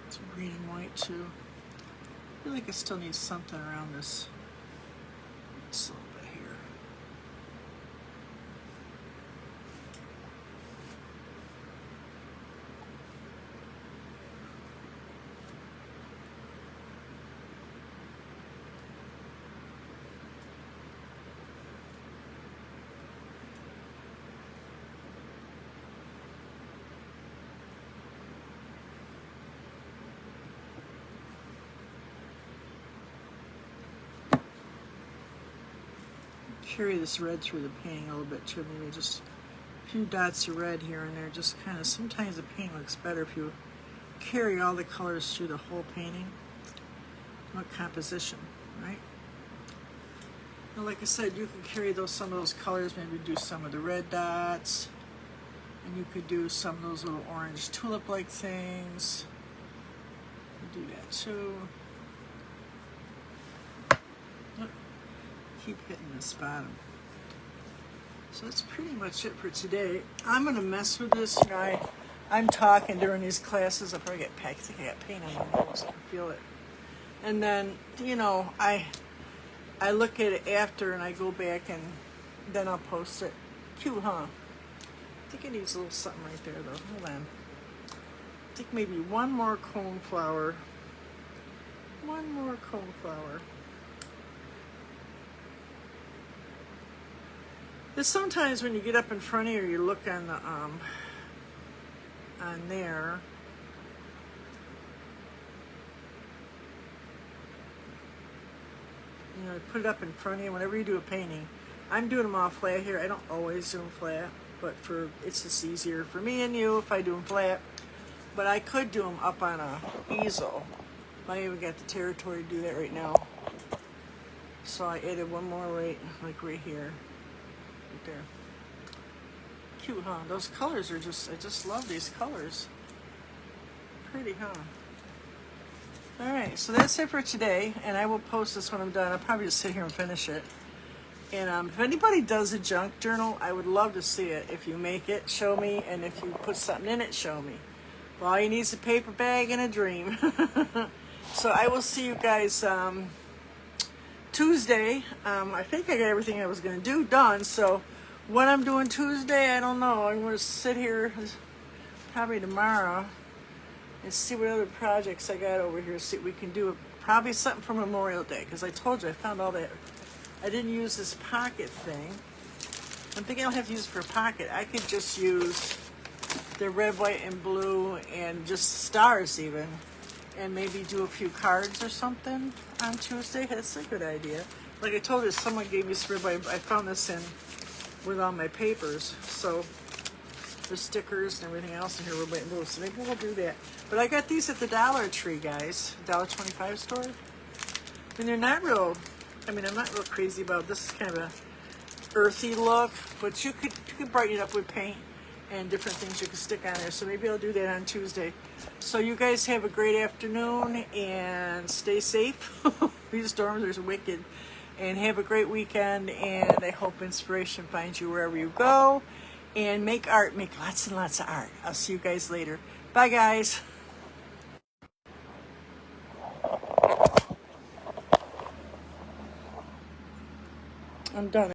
Some green and white too. I feel like I still need something around this little bit here. Carry this red through the painting a little bit too. Maybe just a few dots of red here and there. Just kind of, sometimes the paint looks better if you carry all the colors through the whole painting. What composition, right? Now, like I said, you can carry some of those colors. Maybe do some of the red dots, and you could do some of those little orange tulip-like things. You do that too. Keep hitting this bottom. So that's pretty much it for today. I'm gonna mess with this. You know, I'm talking during these classes. I probably get packed. I think I got paint on my nose. I can feel it. And then, you know, I look at it after and I go back and then I'll post it. Cute, huh? I think it needs a little something right there though. Hold on. I think maybe one more cone flower. One more cone flower. There's sometimes when you get up in front of you look on the on there. You know, put it up in front of you whenever you do a painting. I'm doing them all flat here. I don't always do them flat, but it's just easier for me and you if I do them flat. But I could do them up on a easel. I even got the territory to do that right now. So I added one more right here. Right there. Cute, huh? Those colors are just, I just love these colors. Pretty, huh? Alright, so that's it for today, and I will post this when I'm done. I'll probably just sit here and finish it. And if anybody does a junk journal, I would love to see it. If you make it, show me. And if you put something in it, show me. Well, all you need is a paper bag and a dream. So I will see you guys Tuesday. I think I got everything I was going to do done. So what I'm doing Tuesday, I don't know. I'm going to sit here probably tomorrow and see what other projects I got over here. See what we can do. Probably something for Memorial Day. Because I told you, I found all that. I didn't use this pocket thing. I'm thinking I'll have to use it for a pocket. I could just use the red, white, and blue and just stars even. And maybe do a few cards or something on Tuesday. That's a good idea. Like I told you, someone gave me some red, white. I found this in with all my papers. So there's stickers and everything else in here, red, white, and blue. So maybe we'll do that. But I got these at the Dollar Tree, guys. $1.25 store. And they're not real... I'm not real crazy about this. Is kind of a earthy look, but you could brighten it up with paint and different things you can stick on there. So maybe I'll do that on Tuesday. So you guys have a great afternoon and stay safe. These storms are wicked. And have a great weekend. And I hope inspiration finds you wherever you go. And make art. Make lots and lots of art. I'll see you guys later. Bye, guys. I'm done.